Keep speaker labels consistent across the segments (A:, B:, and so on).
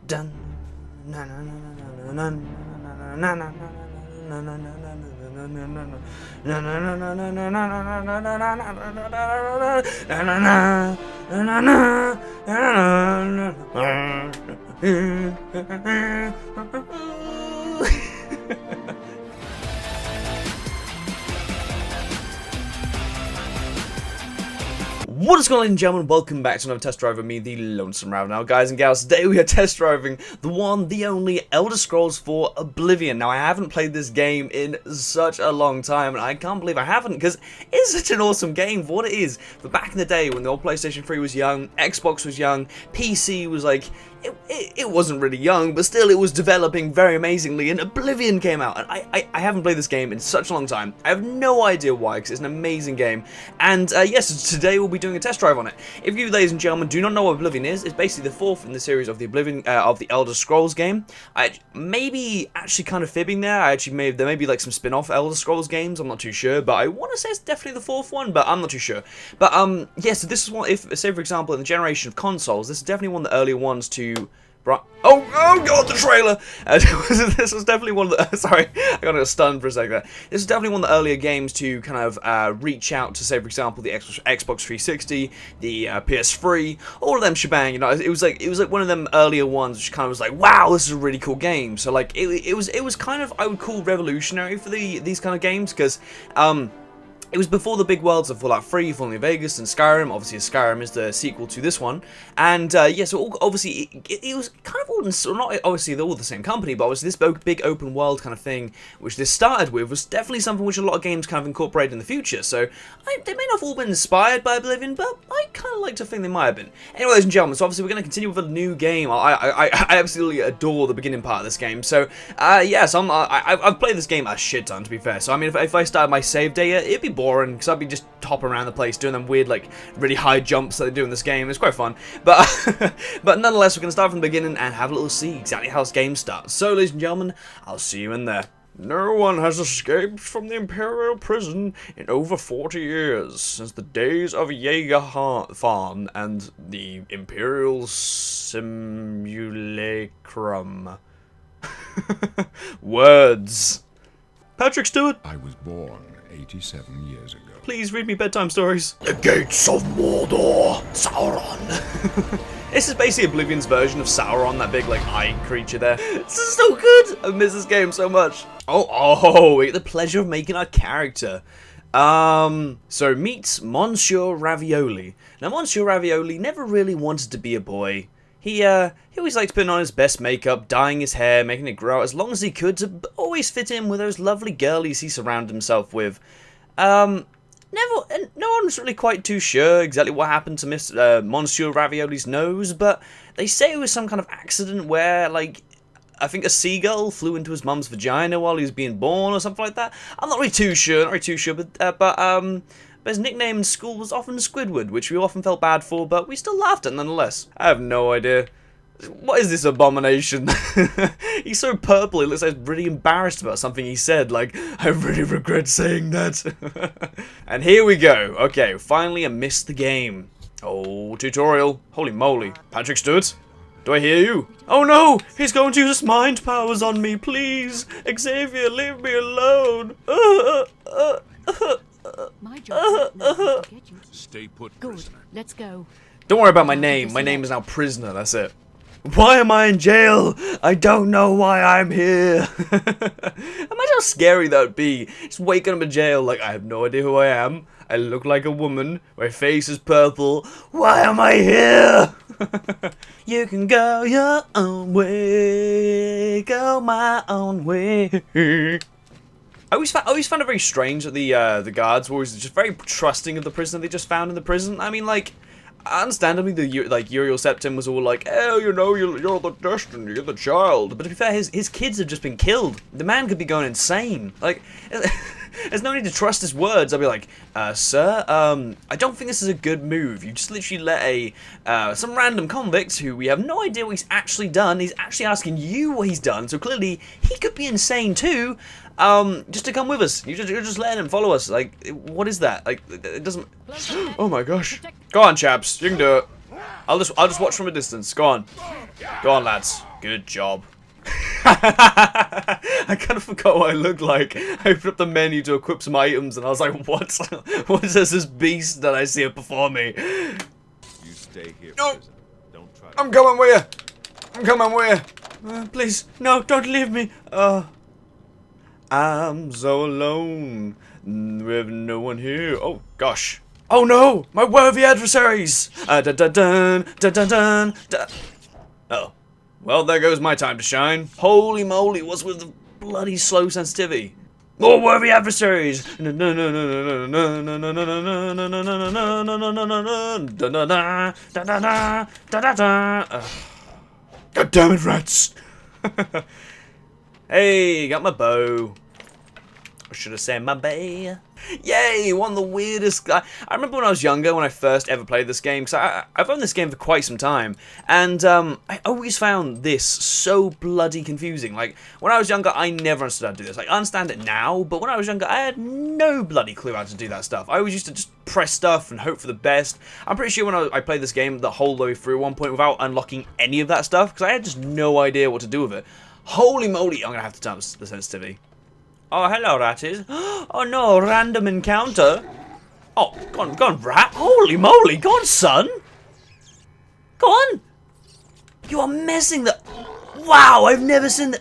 A: Dun, na na na na na na na na What is going on, ladies and gentlemen? Welcome back to another test drive of me, the Lonesome Ravidor. Now, guys and gals, today we are test driving the one, the only Elder Scrolls 4 Oblivion. Now, I haven't played this game in such a long time, and I can't believe I haven't, because it's such an awesome game for what it is. But back in the day, when the old PlayStation 3 was young, Xbox was young, PC was like... It wasn't really young, but still it was developing very amazingly, and Oblivion came out, and I haven't played this game in such a long time. I have no idea why, because it's an amazing game, and yes, today we'll be doing a test drive on it. If you, ladies and gentlemen, do not know what Oblivion is, it's basically the fourth in the series of the Oblivion, of the Elder Scrolls game. I maybe actually kind of fibbing there, there may be like some spin-off Elder Scrolls games, I'm not too sure, but I want to say it's definitely the fourth one, but I'm not too sure. But yeah, so this is one, if, say for example, in the generation of consoles, this is definitely one of the earlier ones to... Oh god, the trailer! This was definitely one of the... Sorry, I got stunned for a second there. This is definitely one of the earlier games to kind of reach out to, say, for example, the Xbox 360, the PS3, all of them shebang. You know, it was like one of them earlier ones, which kind of was like, wow, this is a really cool game. So like, it was kind of, I would call, revolutionary for these kind of games, because it was before the big worlds of Fallout 3, Fallout New Vegas, and Skyrim. Obviously, Skyrim is the sequel to this one. And, yeah, so obviously, it was kind of all, not obviously they're all the same company, but obviously this big open world kind of thing, which this started with, was definitely something which a lot of games kind of incorporated in the future. So, they may not have all been inspired by Oblivion, but I kind of like to think they might have been. Anyway, ladies and gentlemen, so obviously we're going to continue with a new game. I absolutely adore the beginning part of this game. So, yeah, so I've played this game a shit ton, to be fair. So, I mean, if I started my save data, it'd be boring, because I'd be just hopping around the place doing them weird, like, really high jumps that they do in this game. It's quite fun. But but nonetheless, we're going to start from the beginning and have a little see exactly how this game starts. So, ladies and gentlemen, I'll see you in there. No one has escaped from the Imperial prison in over 40 years, since the days of Jaegerfarn and the Imperial Simulacrum. Words. Patrick Stewart.
B: I was born 87 years ago.
A: Please read me bedtime stories. The Gates of Mordor, Sauron. This is basically Oblivion's version of Sauron, that big, like, eye creature there. This is so good! I miss this game so much. Oh, we get the pleasure of making our character. So meet Monsieur Ravioli. Now, Monsieur Ravioli never really wanted to be a boy. He always liked putting on his best makeup, dyeing his hair, making it grow out as long as he could to always fit in with those lovely girlies he surrounded himself with. No one's really quite too sure exactly what happened to Monsieur Ravioli's nose, but they say it was some kind of accident where, like, I think a seagull flew into his mum's vagina while he was being born or something like that. I'm not really too sure, but his nickname in school was often Squidward, which we often felt bad for, but we still laughed at nonetheless. I have no idea. What is this abomination? He's so purple, he looks like he's really embarrassed about something he said, like, I really regret saying that. And here we go. Okay, finally I missed the game. Oh, tutorial. Holy moly. Patrick Stewart? Do I hear you? Oh no! He's going to use his mind powers on me, please! Xavier, leave me alone!
C: My job is to get you.
B: Stay put,
C: Good.
B: prisoner.
C: Let's go.
A: Don't worry about my name. My name is now Prisoner, that's it. Why am I in jail? I don't know why I'm here. Imagine how scary that would be. Just waking up in jail like, I have no idea who I am. I look like a woman. My face is purple. Why am I here? You can go your own way. Go my own way. I always found it very strange that the guards were always just very trusting of the prisoner they just found in the prison. I mean, like, understandably, Uriel Septim was all like, oh, you know, you're the destiny, you're the child. But to be fair, his kids have just been killed. The man could be going insane. Like, there's no need to trust his words. I'll be like, sir, I don't think this is a good move. You just literally let some random convict who we have no idea what he's actually done. He's actually asking you what he's done, so clearly he could be insane too. Just to come with us. You're just letting him follow us. Like, what is that? Like, it doesn't... Oh my gosh. Go on, chaps. You can do it. I'll just watch from a distance. Go on. Go on, lads. Good job. I kind of forgot what I looked like. I opened up the menu to equip some items and I was like, what? What is this beast that I see before me?
D: You stay here,
A: No.
D: prisoner. Don't try.
A: I'm coming with you. I'm coming with you. Please, no, don't leave me. I'm so alone with no one here. Oh, gosh. Oh, no, my worthy adversaries. Oh. Well, there goes my time to shine. Holy moly, what's with the bloody slow sensitivity? More worthy adversaries! God damn it, rats! Hey, got my bow. Or should I say my bay? Yay, one of the weirdest guys. I remember when I was younger, when I first ever played this game, because I've owned this game for quite some time, and I always found this so bloody confusing. Like, when I was younger, I never understood how to do this. Like, I understand it now, but when I was younger, I had no bloody clue how to do that stuff. I always used to just press stuff and hope for the best. I'm pretty sure when I played this game the whole way through at one point without unlocking any of that stuff, because I had just no idea what to do with it. Holy moly, I'm going to have to turn the sensitivity. Oh, hello, ratties. Oh, no, random encounter. Oh, go on, rat. Holy moly, go on, son. Go on. You are messing the... Wow, I've never seen the...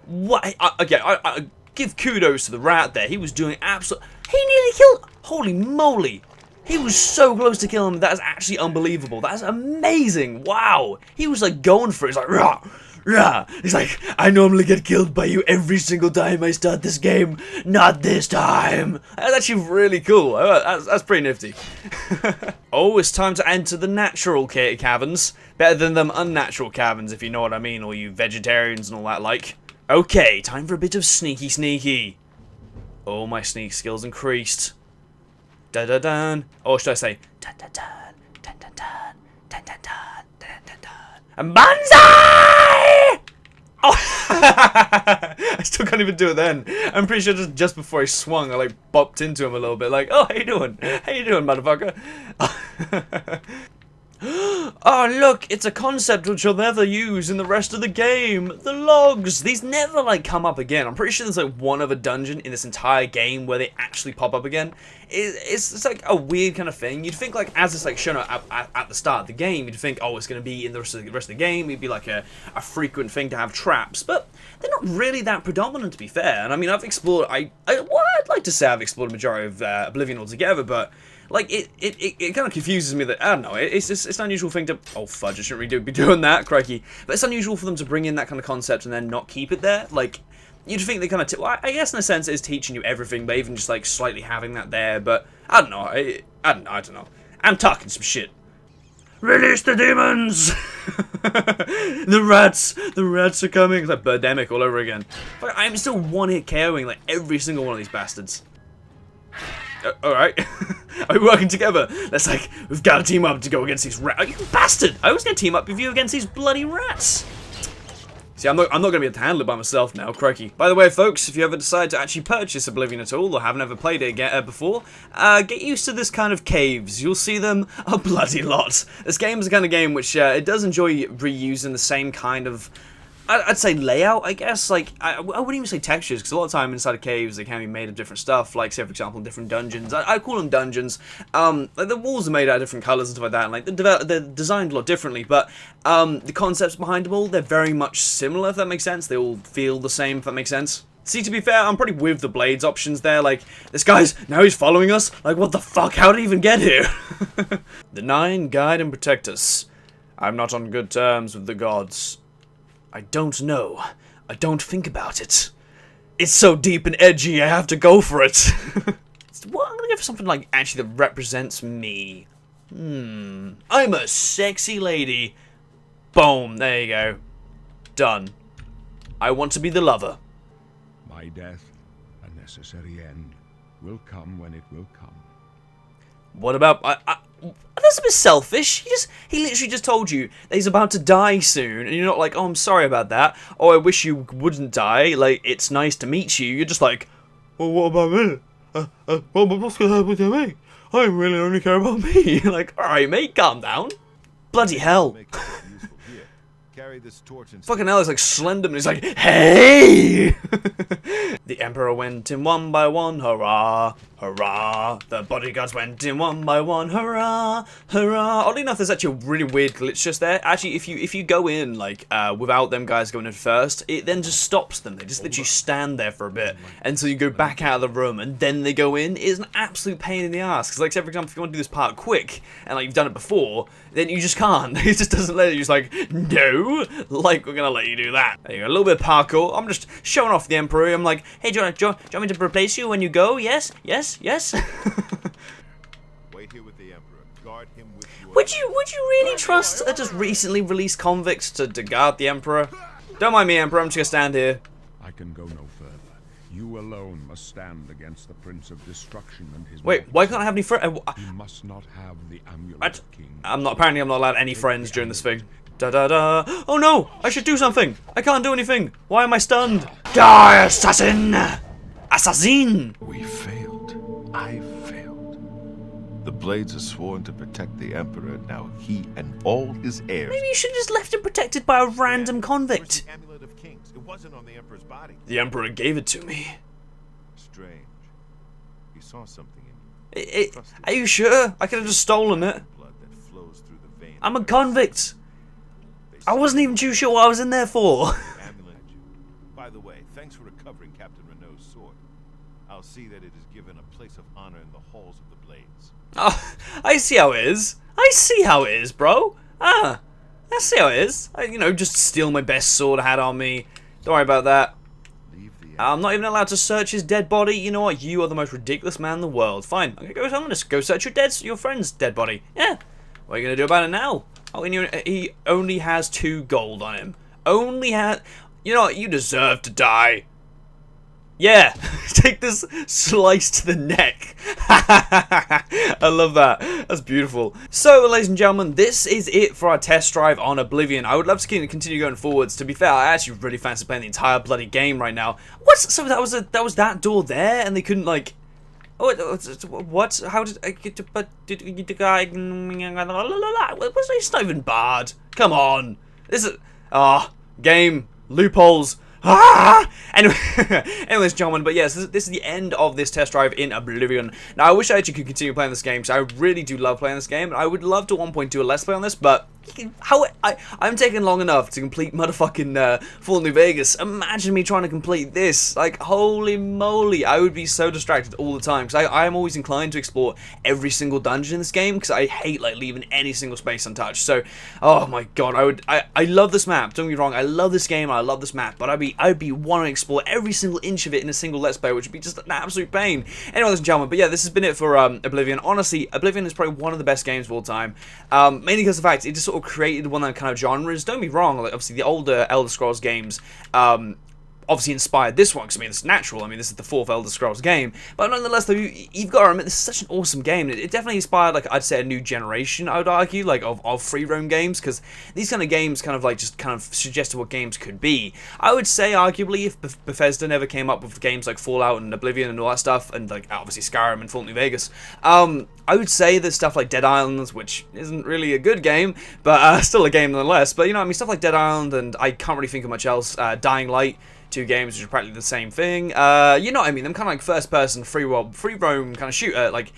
A: What? Okay, I give kudos to the rat there. He was doing absolute... He nearly killed... Holy moly. He was so close to killing him. That is actually unbelievable. That is amazing. Wow. He was, like, going for it. He's like, rah. Yeah, he's like, I normally get killed by you every single time I start this game. Not this time. That's actually really cool. That's pretty nifty. Oh, it's time to enter the natural caverns. Better than them unnatural caverns, if you know what I mean, all you vegetarians and all that like. Okay, time for a bit of sneaky. Oh, my sneak skills increased. Dun-dun-dun. Or should I say, dun-dun-dun, dun-dun-dun, dun-dun-dun, dun-dun-dun. And banzai! Oh, I still can't even do it then. I'm pretty sure just before I swung, I like bopped into him a little bit, like, oh, how you doing? How you doing, motherfucker? Oh, look, it's a concept which you'll never use in the rest of the game. The logs. These never, like, come up again. I'm pretty sure there's, like, one other dungeon in this entire game where they actually pop up again. It's like, a weird kind of thing. You'd think, like, as it's, like, shown at the start of the game, you'd think, oh, it's going to be in the rest of the game. It'd be, like, a frequent thing to have traps. But they're not really that predominant, to be fair. And, I mean, I've explored... I'd like to say I've explored the majority of Oblivion altogether, but... Like, it kind of confuses me that, I don't know, it's an unusual thing to... Oh, fudge, I shouldn't really be doing that, crikey. But it's unusual for them to bring in that kind of concept and then not keep it there. Like, you'd think they kind of... Well, I guess in a sense it is teaching you everything, but even just, like, slightly having that there. But, I don't know, I don't know. I'm talking some shit. Release the demons! The rats are coming. It's like Birdemic all over again. But I'm still one-hit KOing, like, every single one of these bastards. Alright. Are we working together? That's like, we've got to team up to go against these rats. You bastard! I was going to team up with you against these bloody rats. See, I'm not going to be able to handle it by myself now, crikey. By the way, folks, if you ever decide to actually purchase Oblivion at all, or haven't ever played it before, get used to this kind of caves. You'll see them a bloody lot. This game is the kind of game which, it does enjoy reusing the same kind of... I'd say layout, I guess. Like, I wouldn't even say textures, because a lot of time inside of caves, they can be made of different stuff. Like, say, for example, different dungeons. I call them dungeons. Like, the walls are made out of different colours and stuff like that. And, like, they're designed a lot differently. But the concepts behind them all, they're very much similar, if that makes sense. They all feel the same, if that makes sense. See, to be fair, I'm pretty with the blades options there. Like, this guy's, now he's following us. Like, what the fuck? How did he even get here? The Nine guide and protect us. I'm not on good terms with the gods. I don't know. I don't think about it. It's so deep and edgy, I have to go for it. Well, I'm gonna go for something like actually that represents me. I'm a sexy lady. Boom, there you go. Done. I want to be the lover.
B: My death, a necessary end, will come when it will come.
A: What about... that's a bit selfish. He literally just told you that he's about to die soon, and you're not like, oh, I'm sorry about that. Oh, I wish you wouldn't die. Like, it's nice to meet you. You're just like, well, what about me? What's gonna happen to me? I really only care about me. Like, alright, mate, calm down. Bloody hell.
D: Carry this torch and
A: Fucking hell, it's like Slenderman. He's like, hey! The Emperor went in one by one, hurrah, hurrah. The bodyguards went in one by one, hurrah, hurrah. Oddly enough, there's actually a really weird glitch just there. Actually, if you go in, like, without them guys going in first, it then just stops them. They just literally stand there for a bit until you go back out of the room, and then they go in. It is an absolute pain in the ass. Because, like, say, for example, if you want to do this part quick, and, like, you've done it before, then you just can't. It just doesn't let you. You're just like, no, like, we're gonna let you do that. There you go, a little bit of parkour. I'm just showing off the Emperor. I'm like, hey, do you want me to replace you when you go? Yes, yes, yes.
D: wait here with the Emperor. Guard him with your
A: Would you really trust a just recently released convict to guard the Emperor? Don't mind me, Emperor. I'm just gonna stand here.
B: I can go no further. You alone must stand against the Prince of Destruction and his.
A: Wait, why can't I have any friends?
B: You must not have the amulet of King.
A: Apparently I'm not allowed any friends during this thing. Da da da. Oh no! I should do something. I can't do anything. Why am I stunned? Die, assassin! Assassin!
D: We failed. I failed. The Blades are sworn to protect the Emperor. Now he and all his heirs.
A: Maybe you should have just left him protected by a random
D: Where's
A: convict.
D: the amulet of kings? It wasn't on the Emperor's body.
A: The Emperor gave it to me.
D: Strange. He saw something in you.
A: Are you sure? I could have just stolen it.
D: Blood that flows through the veins.
A: I'm a convict. I wasn't even too sure what I was in there for.
D: Amulet. By the way, thanks for recovering Captain Renault's sword. I'll see that it is given a place of honor in the halls of the Blades.
A: Oh, I see how it is. I see how it is, bro. I see how it is. Just steal my best sword I had on me. Don't worry about that.
D: Leave the
A: I'm not even allowed to search his dead body. You know what? You are the most ridiculous man in the world. Fine. I'm gonna go search your friend's dead body. Yeah. What are you gonna do about it now? Oh, and he only has 2 gold on him. You know what? You deserve to die. Yeah, take this slice to the neck. I love that. That's beautiful. So, ladies and gentlemen, this is it for our test drive on Oblivion. I would love to continue going forwards. To be fair, I actually really fancy playing the entire bloody game right now. So that was that door there, and they couldn't like. What? How did I get to? But did the guy? It's not even barred. Come on. This is game loopholes. Anyways, gentlemen, but yes, this is the end of this test drive in Oblivion. Now, I wish I actually could continue playing this game, because I really do love playing this game, and I would love to at one point do a Let's Play on this, but I'm taking long enough to complete motherfucking Full New Vegas. Imagine me trying to complete this. Like, holy moly, I would be so distracted all the time, because I am always inclined to explore every single dungeon in this game, because I hate, like, leaving any single space untouched. So, oh my god, I love this map, don't get me wrong, I love this game, I love this map, but I'd be wanting to explore every single inch of it in a single Let's Play, which would be just an absolute pain. Anyway, ladies and gentlemen, but yeah, this has been it for Oblivion. Honestly, Oblivion is probably one of the best games of all time, mainly because of the fact it just sort of created one of them kind of genres. Don't be wrong, like, obviously the older Elder Scrolls games obviously inspired this one, because I mean, it's natural. I mean, this is the 4th Elder Scrolls game, but nonetheless, though, you've got to admit, this is such an awesome game. It definitely inspired, like, I'd say a new generation, I would argue, like, of free roam games, because these kind of games kind of, like, just kind of suggested what games could be. I would say, arguably, if Bethesda never came up with games like Fallout and Oblivion and all that stuff, and, like, obviously Skyrim and Fallout New Vegas, I would say that stuff like Dead Island, which isn't really a good game, but still a game nonetheless, but, you know, I mean, stuff like Dead Island, and I can't really think of much else, Dying Light, 2 games which are practically the same thing. You know what I mean? Them kind of like first-person, free roam kind of shooter like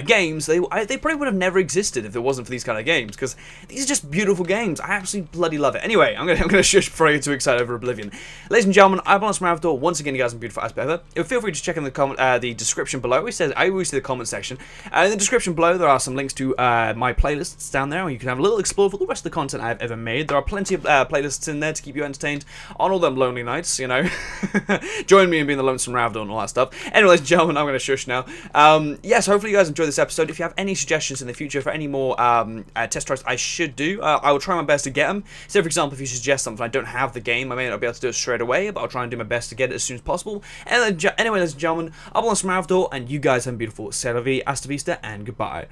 A: games. They probably would have never existed if it wasn't for these kind of games, because these are just beautiful games. I absolutely bloody love it. Anyway, I'm gonna shush before I get too excited over Oblivion. Ladies and gentlemen, I'm TheLonesomeRavidor. Once again, you guys are beautiful as ever. Feel free to check in the description below. I always see the comment section. In the description below, there are some links to my playlists down there, where you can have a little explore for the rest of the content I've ever made. There are plenty of playlists in there to keep you entertained on all them lonely nights, you know. Join me in being the Lonesome Ravidor and all that stuff. Anyway, ladies and gentlemen, I'm going to shush now. Yes, hopefully you guys enjoyed this episode. If you have any suggestions in the future for any more test drives I should do, I will try my best to get them. So, for example, if you suggest something I don't have the game, I may not be able to do it straight away, but I'll try and do my best to get it as soon as possible. Anyway, ladies and gentlemen, I'm the Lonesome Ravidor, and you guys have a beautiful Cyrodiil, hasta vista, and goodbye.